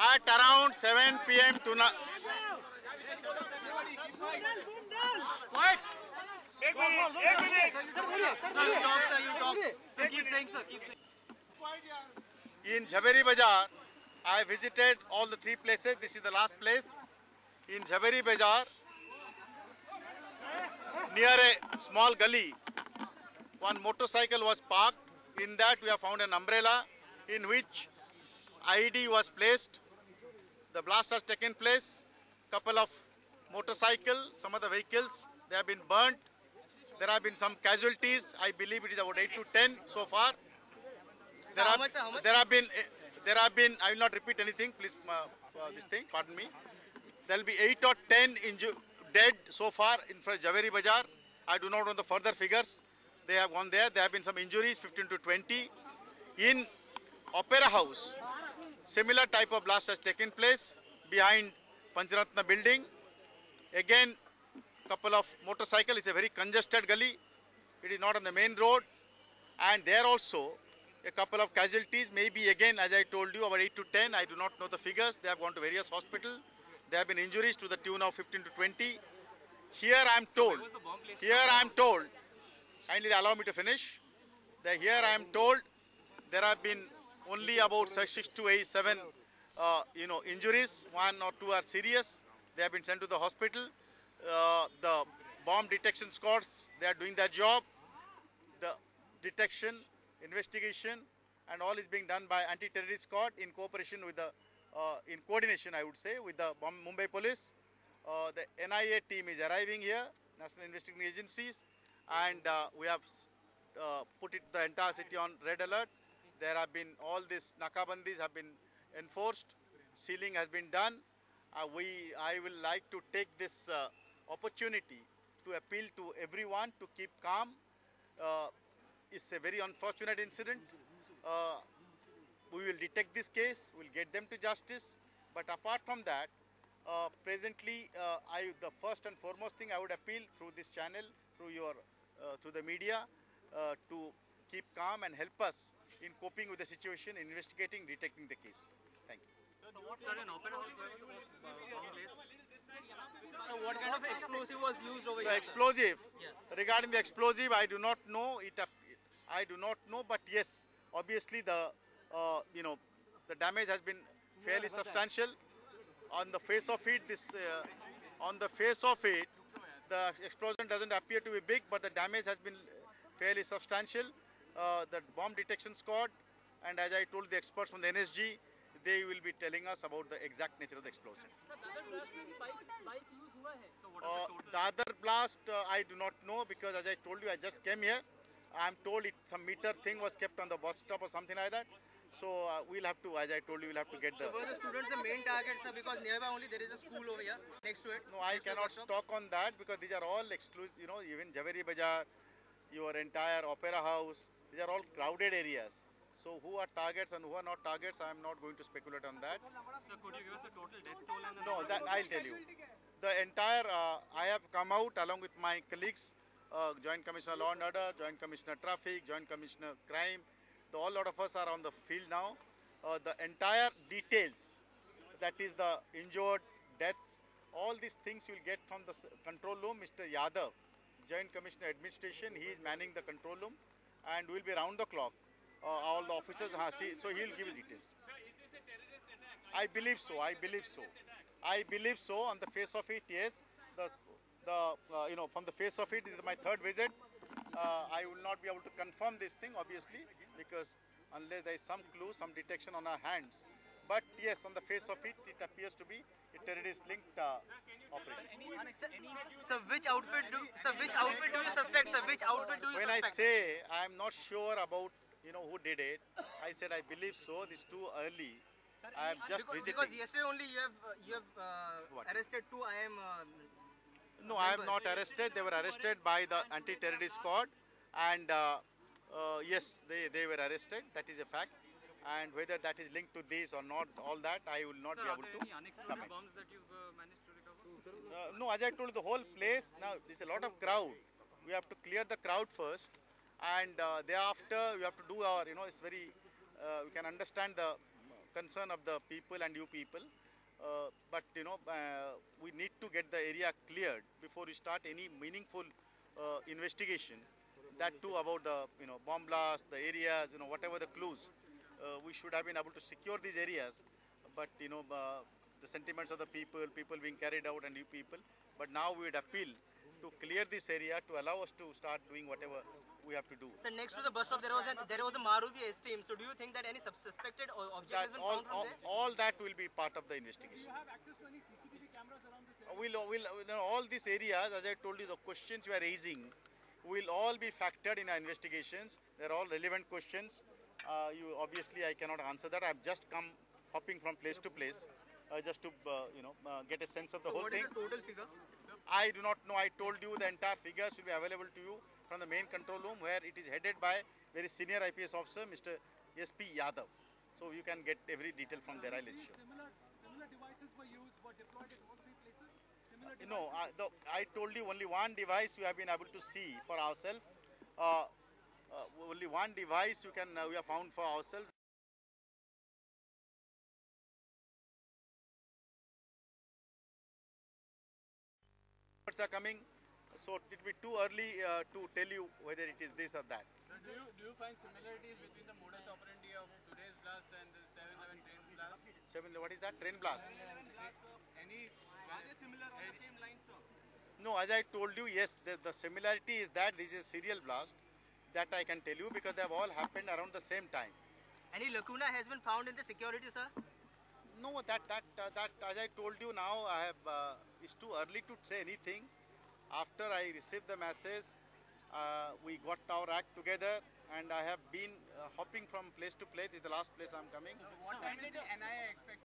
At around 7 p.m. tonight. In Jhaveri Bazaar, I visited all the three places. This is the last place. In Jhaveri Bazaar, near a small gully, one motorcycle was parked. In that we have found an umbrella in which IED was placed. The blast has taken place. Couple of motorcycles, some of the vehicles, they have been burnt. There have been some casualties. I believe it is about 8 to 10 so far. There have been, I will not repeat anything, please, this thing, pardon me. There will be 8 or 10 dead so far in front of Jhaveri Bazaar. I do not know the further figures. They have gone there. There have been some injuries, 15 to 20. In Opera House, similar type of blast has taken place behind Pancharatna building. Again, couple of motorcycles. It's a very congested gully. It is not on the main road. And there also, a couple of casualties. Maybe again, as I told you, about 8 to 10. I do not know the figures. They have gone to various hospitals. There have been injuries to the tune of 15 to 20. Here I am told, kindly allow me to finish. Here I am told there have been only about 6 to 7 injuries. 1 or 2 are serious. They have been sent to the hospital. The bomb detection squads, they are doing their job. The detection, investigation and all is being done by anti-terrorist squad in cooperation with the, in coordination I would say, with the Mumbai police. The NIA team is arriving here, National Investigating Agencies, and we have put the entire city on red alert. There have been all these nakabandis have been enforced, sealing has been done. I will like to take this opportunity to appeal to everyone to keep calm. It's a very unfortunate incident. We will detect this case, we will get them to justice. But apart from that, presently, the first and foremost thing I would appeal through this channel, through the media, to keep calm and help us in coping with the situation, investigating, detecting the case. Thank you. So what kind of explosive was used over here? The explosive. Yeah. Regarding the explosive, I do not know. I do not know. But yes, obviously the the damage has been fairly substantial. On the face of it, the explosion doesn't appear to be big, but the damage has been fairly substantial. The bomb detection squad, and as I told the experts from the NSG, they will be telling us about the exact nature of the explosion. The other blast, I do not know, because as I told you, I just came here. I am told some meter thing was kept on the bus stop or something like that. So we'll have to, as I told you, we'll have to get the... So were the students the main targets, sir? Because nearby only there is a school over here next to it. No, I cannot talk on that because these are all exclusive, even Jhaveri Bazaar, your entire Opera House, these are all crowded areas. So who are targets and who are not targets, I am not going to speculate on that. So could you give us the total death toll? And no, that I'll tell you. The entire, I have come out along with my colleagues, Joint Commissioner Law and Order, Joint Commissioner Traffic, Joint Commissioner Crime. All lot of us are on the field now. The entire details, that is the injured, deaths, all these things you will get from the control room. Mr. Yadav, Joint Commissioner Administration, he is manning the control room and we will be round the clock. All the officers, so he will give you details. I believe so. I believe so. On the face of it, yes. From the face of it, this is my third visit. I will not be able to confirm this thing, obviously, because unless there is some clue, some detection on our hands. But yes, on the face of it, it appears to be a terrorist-linked operation. So which outfit do you suspect? Sir, which outfit do you suspect? When I say I am not sure about who did it, I said I believe so. This is too early. I am just visiting. Because yesterday only you have arrested 2 IM. No, I am not arrested. They were arrested by the anti-terrorist squad, and yes, they were arrested. That is a fact. And whether that is linked to this or not, all that I will not be able to any unexploded bombs that you've managed to recover? No, as I told you, the whole place now there's a lot of crowd. We have to clear the crowd first, and thereafter we have to do our. It's very. We can understand the concern of the people and you people. But we need to get the area cleared before we start any meaningful investigation. That too about the bomb blast, the areas, whatever the clues. We should have been able to secure these areas, but the sentiments of the people being carried out and you people. But now we would appeal to clear this area to allow us to start doing whatever we have to do. So next to the bus stop there was a Maruti S-Team. So do you think that any suspected object has been found from there? All that will be part of the investigation. Do you have access to any CCTV cameras around this area? All these areas, as I told you, the questions you are raising will all be factored in our investigations. They're all relevant questions. Obviously I cannot answer that. I've just come hopping from place to place just to get a sense of the whole thing. What is the total figure? I do not know. I told you the entire figures will be available to you from the main control room, where it is headed by very senior IPS officer, Mr. SP Yadav. So you can get every detail from there. I'll ensure. Similar devices were deployed at all three places? Similar devices? No, I told you only one device we have been able to see for ourselves. Only one device we have found for ourselves. Are coming, so it will be too early to tell you whether it is this or that. Do you find similarities between the modus operandi of today's blast and the 7/11 train blast? What is that? Train blast? Are they similar on the same lines, sir? No, as I told you, yes, the similarity is that this is serial blast. That I can tell you because they have all happened around the same time. Any lacuna has been found in the security, sir? No, that as I told you now, it's too early to say anything. After I received the message, we got our act together, and I have been hopping from place to place. This is the last place I'm coming. What time did the NIA expect